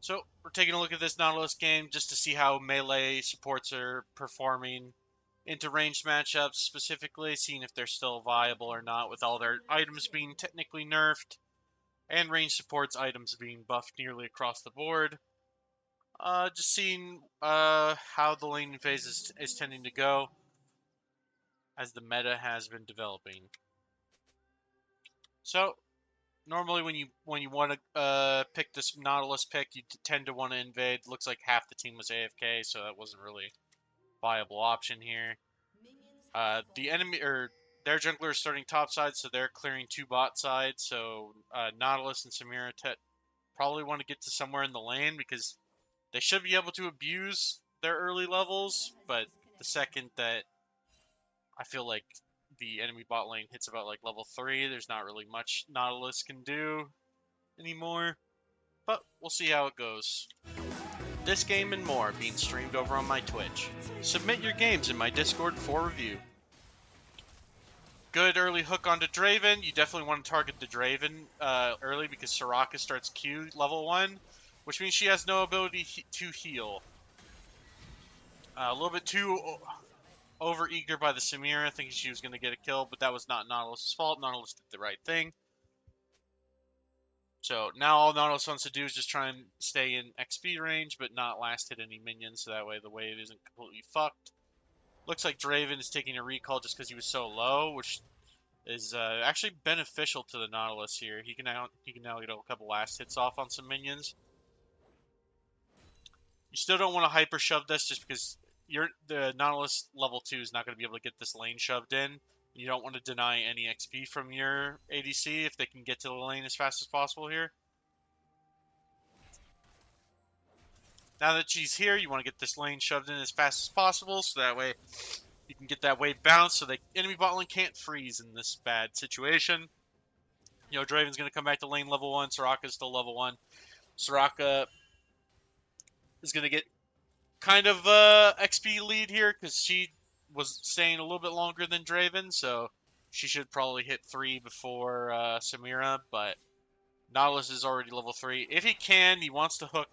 So we're taking a look at this Nautilus game just to see how melee supports are performing into ranged matchups, specifically seeing if they're still viable or not with all their items being technically nerfed and ranged supports items being buffed nearly across the board. Just seeing how the laning phase is tending to go as the meta has been developing. So normally when you want to pick this Nautilus pick, you tend to want to invade. Looks like half the team was AFK, so that wasn't really a viable option here. The enemy or their jungler is starting top side, so they're clearing two bot sides. So Nautilus and Samira probably want to get to somewhere in the lane because they should be able to abuse their early levels. But the second that I feel like the enemy bot lane hits about like level 3, there's not really much Nautilus can do anymore. But we'll see how it goes. This game and more being streamed over on my Twitch. Submit your games in my Discord for review. Good early hook onto Draven. You definitely want to target the Draven early because Soraka starts Q level 1, which means she has no ability to heal. A little bit too over eager by the Samira, thinking she was going to get a kill, but that was not Nautilus' fault. Nautilus did the right thing. So now all Nautilus wants to do is just try and stay in XP range, but not last hit any minions, so that way the wave isn't completely fucked. Looks like Draven is taking a recall just because he was so low, which is actually beneficial to the Nautilus here. He can now get a couple last hits off on some minions. You still don't want to hyper shove this just because the Nautilus level 2 is not going to be able to get this lane shoved in. You don't want to deny any XP from your ADC if they can get to the lane as fast as possible here. Now that she's here, you want to get this lane shoved in as fast as possible so that way you can get that wave bounce so the enemy bot lane can't freeze in this bad situation. You know, Draven's going to come back to lane level 1. Soraka's still level 1. Soraka is going to get kind of XP lead here because she was staying a little bit longer than Draven, so she should probably hit 3 before Samira, but Nautilus is already level 3. If he can, he wants to hook.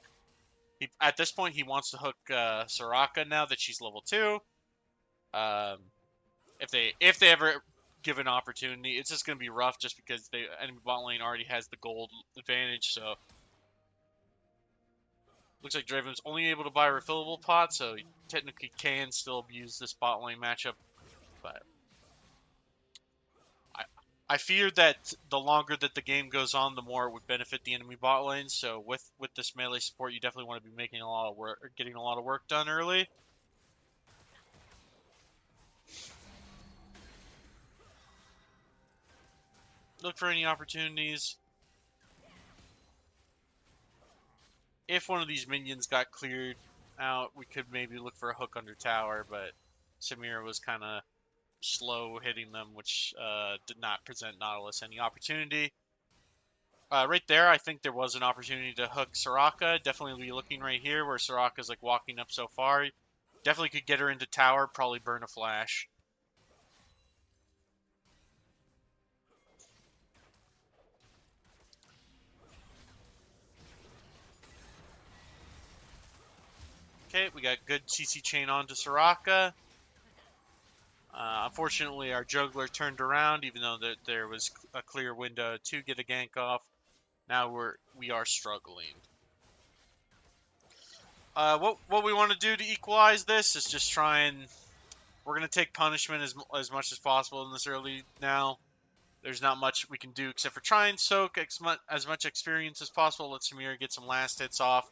At this point, he wants to hook Soraka now that she's level 2. If they ever give an opportunity, it's just going to be rough just because the enemy bot lane already has the gold advantage, so looks like Draven's only able to buy a refillable pot, so he technically can still abuse this bot lane matchup. But I fear that the longer that the game goes on, the more it would benefit the enemy bot lane. So with this melee support, you definitely want to be making a lot of work, or getting a lot of work done early. Look for any opportunities. If one of these minions got cleared out, we could maybe look for a hook under tower, but Samira was kind of slow hitting them, which did not present Nautilus any opportunity. Right there, I think there was an opportunity to hook Soraka. Definitely be looking right here where Soraka's like walking up so far. Definitely could get her into tower, probably burn a flash. Okay, we got good CC chain onto Soraka. Unfortunately, our jungler turned around, even though there was a clear window to get a gank off. Now we are struggling. What we want to do to equalize this is just try and we're gonna take punishment as much as possible in this early now. There's not much we can do except for try and soak as much experience as possible. Let Samira get some last hits off.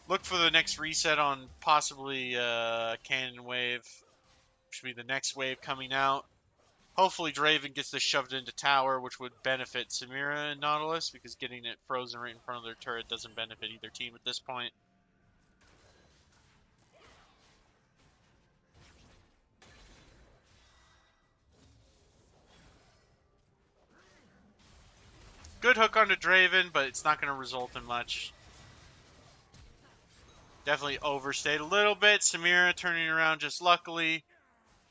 Look for the next reset on possibly Cannon Wave. Should be the next wave coming out. Hopefully Draven gets this shoved into tower, which would benefit Samira and Nautilus, because getting it frozen right in front of their turret doesn't benefit either team at this point. Good hook onto Draven, but it's not going to result in much. Definitely overstayed a little bit. Samira turning around just luckily,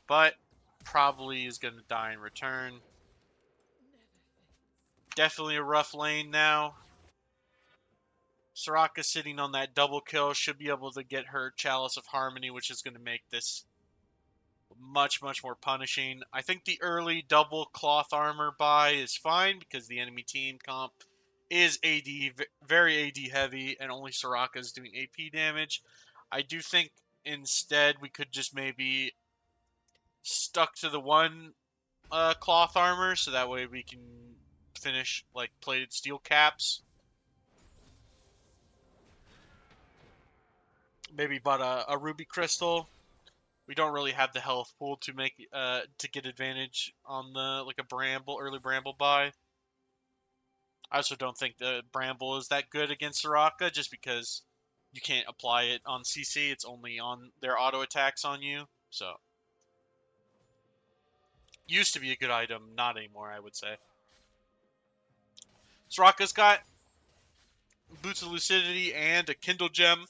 but probably is going to die in return. Definitely a rough lane now. Soraka sitting on that double kill should be able to get her Chalice of Harmony, which is going to make this much more punishing. I think the early double cloth armor buy is fine because the enemy team comp is AD, very AD heavy, and only Soraka is doing AP damage. I do think instead we could just maybe stuck to the one cloth armor, so that way we can finish like plated steel caps. Maybe bought a ruby crystal. We don't really have the health pool to make to get advantage on the like a bramble early bramble buy. I also don't think the bramble is that good against Soraka, just because you can't apply it on CC. It's only on their auto attacks on you. So used to be a good item, not anymore, I would say. Soraka's got Boots of Lucidity and a Kindle Gem.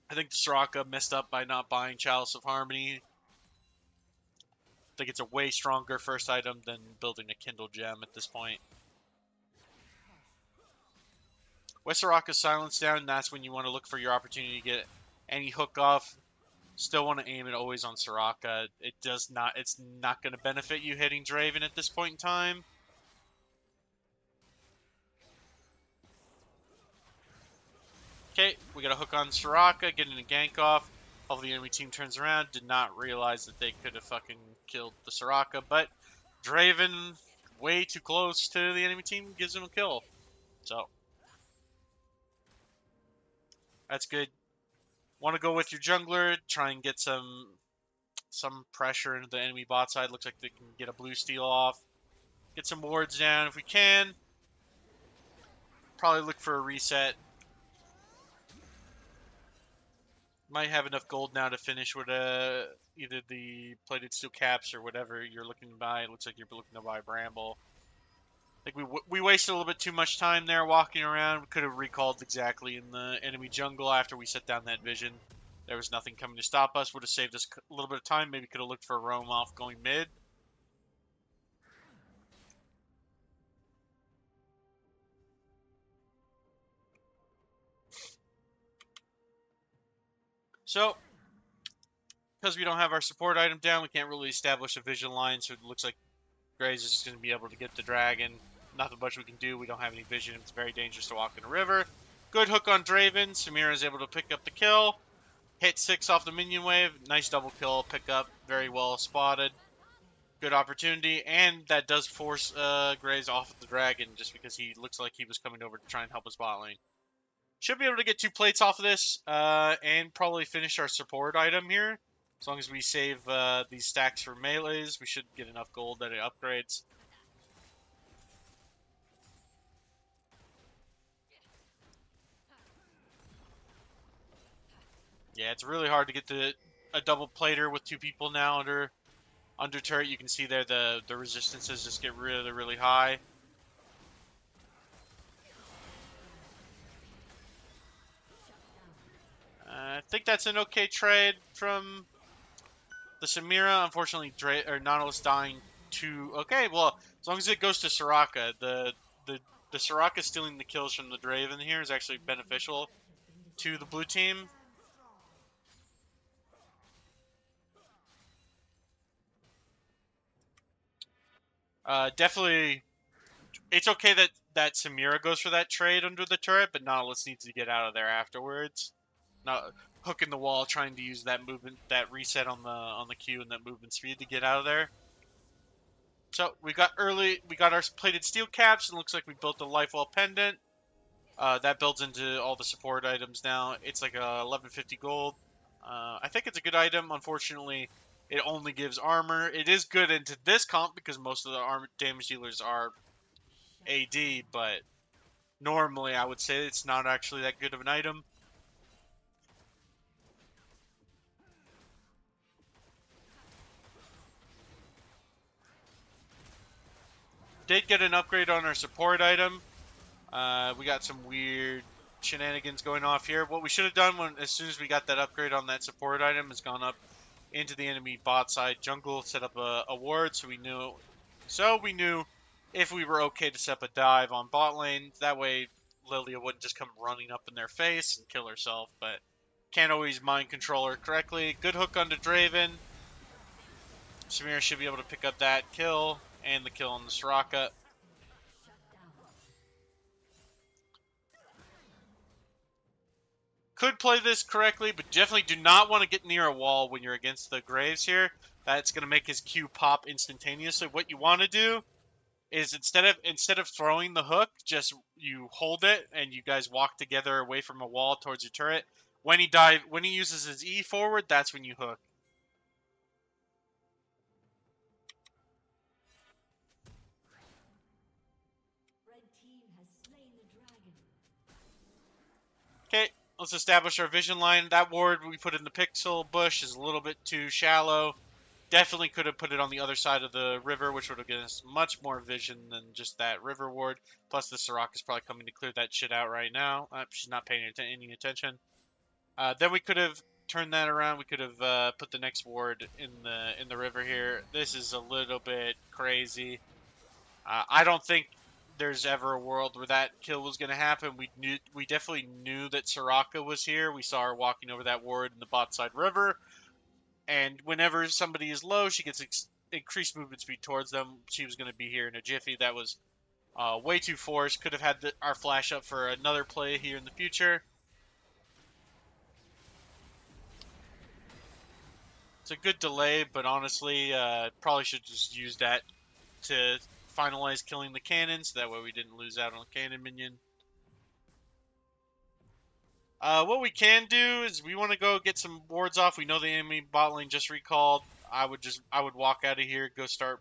I think Soraka messed up by not buying Chalice of Harmony. I think it's a way stronger first item than building a Kindle Gem at this point. With Soraka's silence down, that's when you want to look for your opportunity to get any hook off. Still want to aim it always on Soraka. It's not going to benefit you hitting Draven at this point in time. Okay, we got a hook on Soraka, getting a gank off. Hopefully the enemy team turns around. Did not realize that they could have fucking killed the Soraka, but Draven, way too close to the enemy team, gives him a kill. So, that's good. Want to go with your jungler, try and get some pressure into the enemy bot side. Looks like they can get a blue steal off. Get some wards down if we can. Probably look for a reset. Might have enough gold now to finish with either the plated steel caps or whatever you're looking to buy. It looks like you're looking to buy Bramble. I think we wasted a little bit too much time there walking around. We could have recalled exactly in the enemy jungle after we set down that vision. There was nothing coming to stop us. Would have saved us a little bit of time. Maybe could have looked for a roam off going mid. So, because we don't have our support item down, we can't really establish a vision line, so it looks like Graves is just going to be able to get the dragon. Nothing much we can do. We don't have any vision. It's very dangerous to walk in a river. Good hook on Draven. Samira is able to pick up the kill. Hit 6 off the minion wave. Nice double kill. Pick up. Very well spotted. Good opportunity. And that does force Graves off of the dragon just because he looks like he was coming over to try and help his bot lane. Should be able to get 2 plates off of this and probably finish our support item here. As long as we save these stacks for melees, we should get enough gold that it upgrades. Yeah, it's really hard to get a double plater with 2 people now under turret. You can see there the resistances just get really high. I think that's an okay trade from the Samira. Unfortunately, Nautilus dying to... Okay, well, as long as it goes to Soraka, the Soraka stealing the kills from the Draven here is actually beneficial to the blue team. Definitely, it's okay that Samira goes for that trade under the turret, but Nautilus needs to get out of there afterwards. Not hooking the wall, trying to use that movement, that reset on the Q and that movement speed to get out of there. So we got our plated steel caps, and looks like we built a Lifewell pendant. That builds into all the support items now. It's like 1150 gold. I think it's a good item. Unfortunately, it only gives armor. It is good into this comp because most of the armor damage dealers are AD, but normally I would say it's not actually that good of an item. Did get an upgrade on our support item. We got some weird shenanigans going off here. What we should have done as soon as we got that upgrade on that support item is gone up into the enemy bot side jungle, set up a ward, so we knew if we were okay to set up a dive on bot lane. That way, Lilia wouldn't just come running up in their face and kill herself, but can't always mind control her correctly. Good hook onto Draven. Samira should be able to pick up that kill and the kill on the Soraka. Could play this correctly, but definitely do not want to get near a wall when you're against the Graves here. That's going to make his Q pop instantaneously. What you want to do is instead of throwing the hook, just you hold it and you guys walk together away from a wall towards your turret. When he uses his E forward, that's when you hook. Okay, let's establish our vision line. That ward we put in the pixel bush is a little bit too shallow. Definitely could have put it on the other side of the river, which would have given us much more vision than just that river ward. Plus, the Soraka's probably coming to clear that shit out right now. She's not paying any attention. Then we could have turned that around. We could have put the next ward in the river here. This is a little bit crazy. I don't think there's ever a world where that kill was going to happen. We definitely knew that Soraka was here. We saw her walking over that ward in the bot side river. And whenever somebody is low, she gets increased movement speed towards them. She was going to be here in a jiffy. That was way too forced. Could have had our flash up for another play here in the future. It's a good delay, but honestly, probably should just use that to finalize killing the cannons. That way we didn't lose out on a cannon minion. What we can do is we want to go get some wards off. We know the enemy bot lane just recalled. I would walk out of here, go start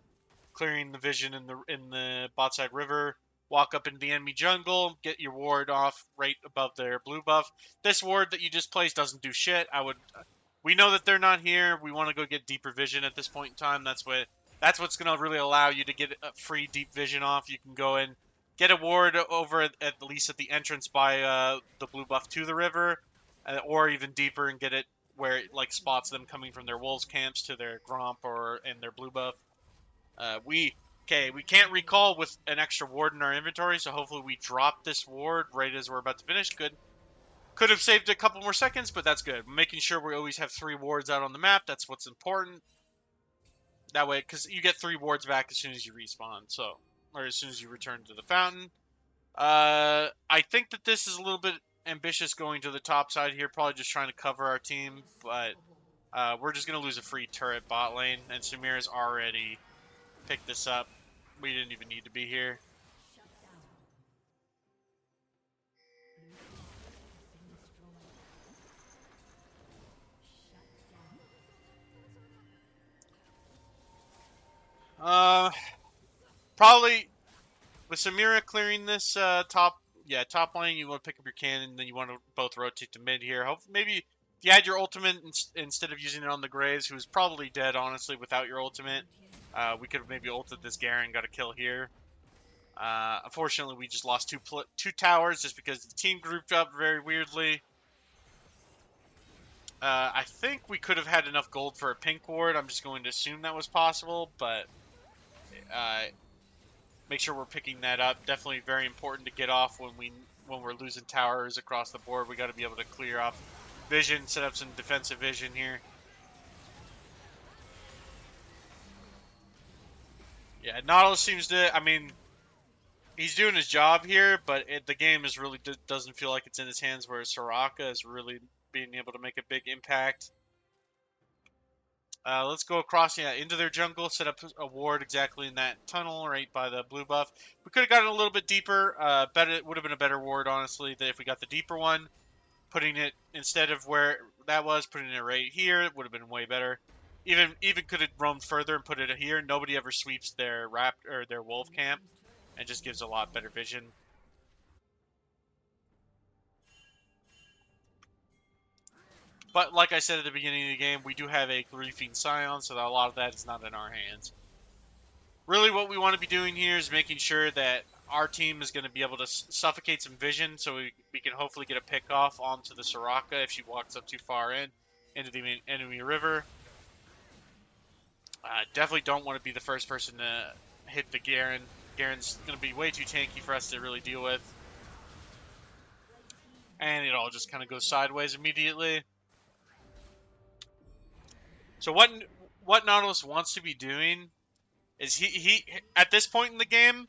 clearing the vision in the bot side river. Walk up into the enemy jungle, get your ward off right above their blue buff. This ward that you just placed doesn't do shit. We know that they're not here. We want to go get deeper vision at this point in time. That's what's going to really allow you to get a free deep vision off. You can go in, get a ward over at least at the entrance by the blue buff to the river, or even deeper and get it where it like spots them coming from their wolves camps to their Gromp and their blue buff. We can't recall with an extra ward in our inventory, so hopefully we drop this ward right as we're about to finish. Good. Could have saved a couple more seconds, but that's good. Making sure we always have 3 wards out on the map, that's what's important. That way, because you get 3 wards back as soon as you respawn, or as soon as you return to the fountain. I think that this is a little bit ambitious going to the top side here, probably just trying to cover our team, but we're just going to lose a free turret bot lane, and Samira's already picked this up. We didn't even need to be here. Probably with Samira clearing this top lane, you want to pick up your cannon, then you want to both rotate to mid here. Maybe if you had your ultimate instead of using it on the Graves, who's probably dead, honestly, without your ultimate, we could have maybe ulted this Garen, got a kill here. Unfortunately, we just lost two towers just because the team grouped up very weirdly. I think we could have had enough gold for a pink ward. I'm just going to assume that was possible, but make sure we're picking that up. Definitely very important to get off when we're losing towers across the board. We got to be able to clear off vision, set up some defensive vision here. Yeah, Nautilus seems to. I mean, he's doing his job here, but the game is really doesn't feel like it's in his hands. Whereas Soraka is really being able to make a big impact. Let's go across into their jungle, set up a ward exactly in that tunnel right by the blue buff. We could have gotten a little bit deeper. It would have been a better ward, honestly, if we got the deeper one. Putting it, instead of where that was, putting it right here, it would have been way better. Even could have roamed further and put it here. Nobody ever sweeps their their wolf camp, and just gives a lot better vision. But like I said at the beginning of the game, we do have a griefing Scion, so that a lot of that is not in our hands. Really what we want to be doing here is making sure that our team is going to be able to suffocate some vision, so we can hopefully get a pick off onto the Soraka if she walks up too far into the enemy river. Definitely don't want to be the first person to hit the Garen. Garen's going to be way too tanky for us to really deal with. and it all just kind of goes sideways immediately. So what Nautilus wants to be doing is he at this point in the game,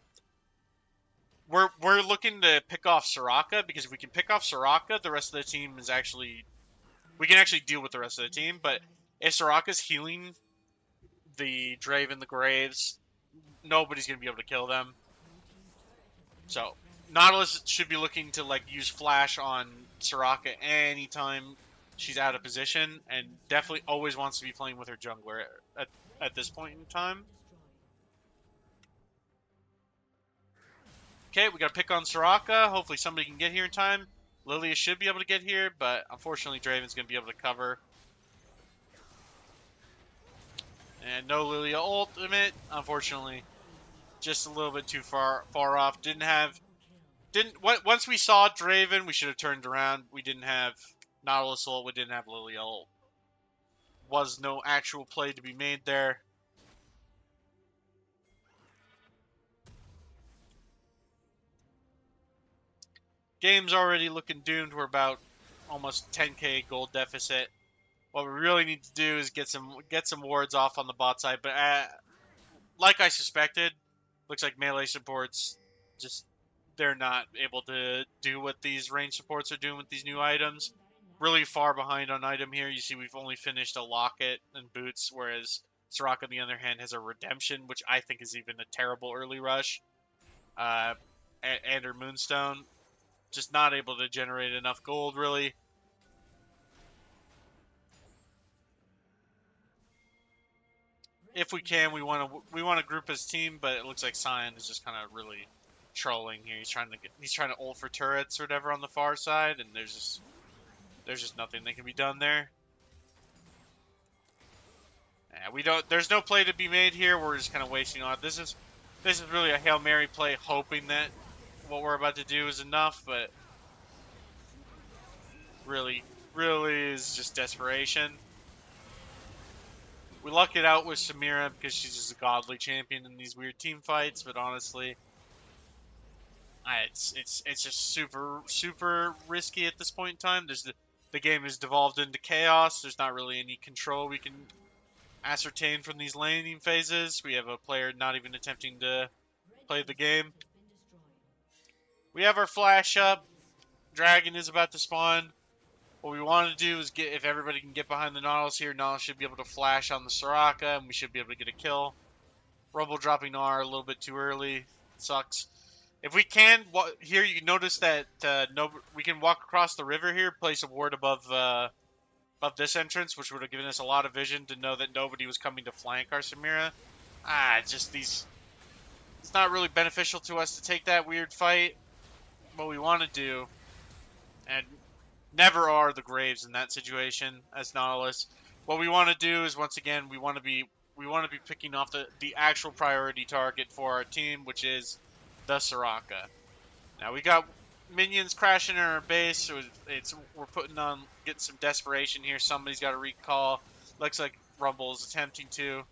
we're looking to pick off Soraka, because if we can pick off Soraka, the rest of the team is actually, we can actually deal with the rest of the team. But if Soraka's healing the Draven, the Graves, nobody's gonna be able to kill them. So Nautilus should be looking to like use flash on Soraka anytime she's out of position, and definitely always wants to be playing with her jungler at this point in time. Okay, we got to pick on Soraka. Hopefully somebody can get here in time. Lilia should be able to get here, but unfortunately Draven's going to be able to cover. And no Lilia ultimate, unfortunately. Just a little bit too far off. Once we saw Draven, we should have turned around. We didn't have Nautilus ult, we didn't have Lilia ult. Was no actual play to be made there. Game's already looking doomed. We're about almost 10k gold deficit. What we really need to do is get some wards off on the bot side. But like I suspected, looks like melee supports just, they're not able to do what these range supports are doing with these new items. Really far behind on item here. You see we've only finished a locket and boots, whereas Soraka on the other hand has a redemption, which I think is even a terrible early rush. And her moonstone. Just not able to generate enough gold, really. If we can, we want to group as team, but it looks like Sion is just kind of really trolling here. He's trying to ult for turrets or whatever on the far side, and there's just nothing that can be done there. Yeah, there's no play to be made here. We're just kind of wasting on it. This is really a Hail Mary play, hoping that what we're about to do is enough, but really is just desperation. We luck it out with Samira because she's just a godly champion in these weird team fights, but honestly, it's just super risky at this point in time. The game has devolved into chaos. There's not really any control we can ascertain from these laning phases. We have a player not even attempting to play the game. We have our flash up. Dragon is about to spawn. What we want to do is if everybody can get behind the Nautilus here, Nautilus should be able to flash on the Soraka, and we should be able to get a kill. Rumble dropping R a little bit too early. Sucks. If we can, here you can notice that we can walk across the river here, place a ward above this entrance, which would have given us a lot of vision to know that nobody was coming to flank our Samira. It's not really beneficial to us to take that weird fight. What we want to do, and never are the Graves in that situation as Nautilus. What we want to do is, once again, we want to be picking off the actual priority target for our team, which is the Soraka. Now we got minions crashing in our base, so we're getting some desperation here. Somebody's got to recall. Looks like Rumble is attempting to.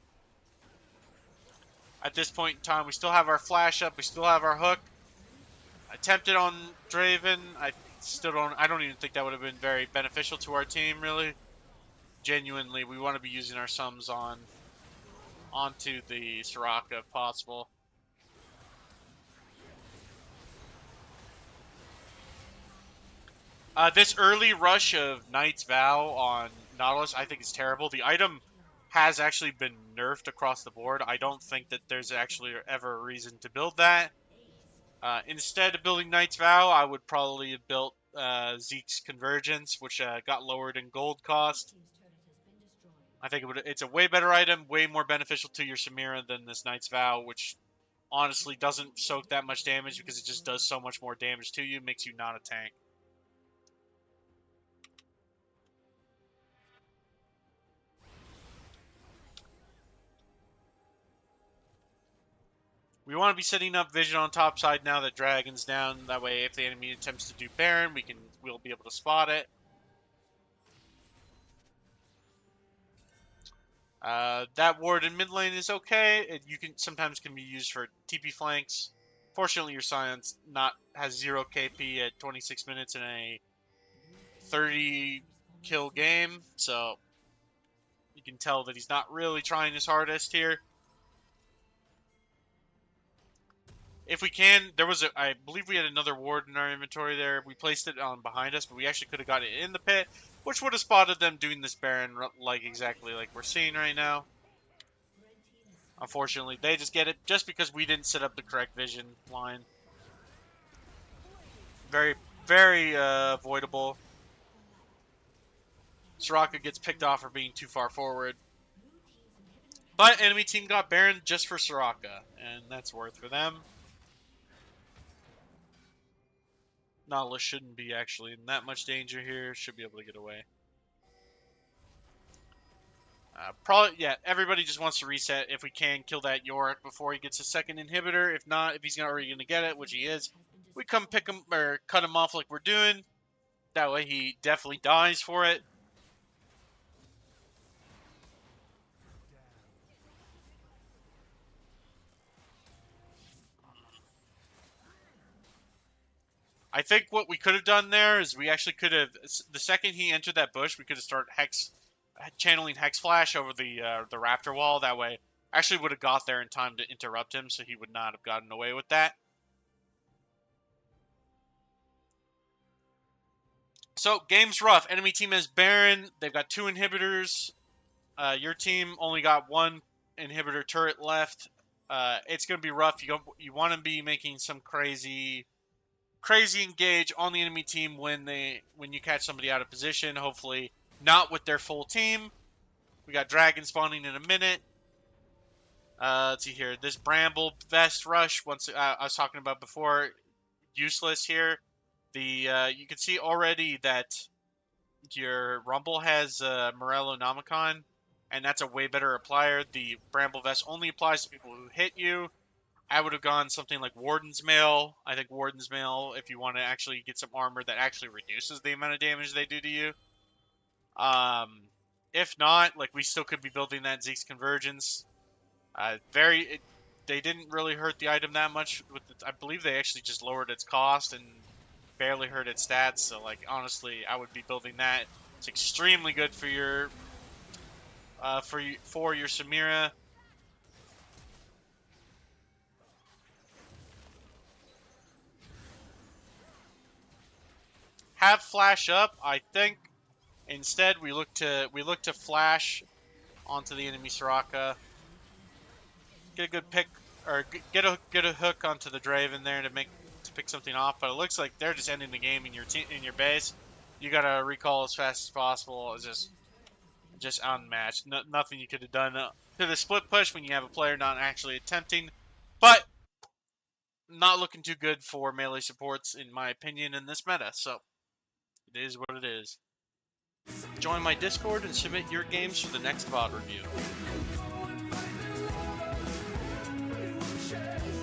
At this point in time, we still have our flash up. We still have our hook. Attempted on Draven. I don't even think that would have been very beneficial to our team, really. Genuinely, we want to be using our sums onto the Soraka if possible. This early rush of Knight's Vow on Nautilus, I think is terrible. The item has actually been nerfed across the board. I don't think that there's actually ever a reason to build that. Instead of building Knight's Vow, I would probably have built Zeke's Convergence, which got lowered in gold cost. I think it's a way better item, way more beneficial to your Samira than this Knight's Vow, which honestly doesn't soak that much damage because it just does so much more damage to you, makes you not a tank. We want to be setting up vision on top side now that Dragon's down. That way, if the enemy attempts to do Baron, we'll be able to spot it. That ward in mid lane is okay. Sometimes can be used for TP flanks. Fortunately, your Sion's has 0 KP at 26 minutes in a 30 kill game, so you can tell that he's not really trying his hardest here. If we can, I believe we had another ward in our inventory there. We placed it on behind us, but we actually could have got it in the pit, which would have spotted them doing this Baron like exactly like we're seeing right now. Unfortunately, they just get it just because we didn't set up the correct vision line. Very, very avoidable. Soraka gets picked off for being too far forward. But enemy team got Baron just for Soraka, and that's worth for them. Nautilus shouldn't be actually in that much danger here. Should be able to get away. Probably, yeah, everybody just wants to reset. If we can, kill that Yorick before he gets a second inhibitor. If not, if he's not already going to get it, which he is, we come pick him, or cut him off like we're doing. That way he definitely dies for it. I think what we could have done there is we actually could have, the second he entered that bush, we could have started channeling Hex Flash over the Raptor wall. That way, actually would have got there in time to interrupt him, so he would not have gotten away with that. So, game's rough. Enemy team has Baron. They've got 2 inhibitors. Your team only got 1 inhibitor turret left. It's going to be rough. You want to be making some crazy engage on the enemy team when you catch somebody out of position. Hopefully not with their full team. We got dragon spawning in a minute. Let's see here. This bramble vest rush, once I was talking about before, useless here. You can see already that your Rumble has Morello Nomicon, and that's a way better applier. The bramble vest only applies to people who hit you. I would have gone something like Warden's Mail. I think Warden's Mail, if you want to actually get some armor that actually reduces the amount of damage they do to you. If not, like, we still could be building that Zeke's Convergence. They didn't really hurt the item that much. I believe they actually just lowered its cost and barely hurt its stats. So, like, honestly, I would be building that. It's extremely good for your Samira. Have flash up. I think instead we look to flash onto the enemy Soraka. Get a good pick, or get a hook onto the Draven there to pick something off. But it looks like they're just ending the game in your base. You gotta recall as fast as possible. It's just unmatched. Nothing you could have done to the split push when you have a player not actually attempting. But not looking too good for melee supports, in my opinion, in this meta. So it is what it is. Join my Discord and submit your games for the next VOD review.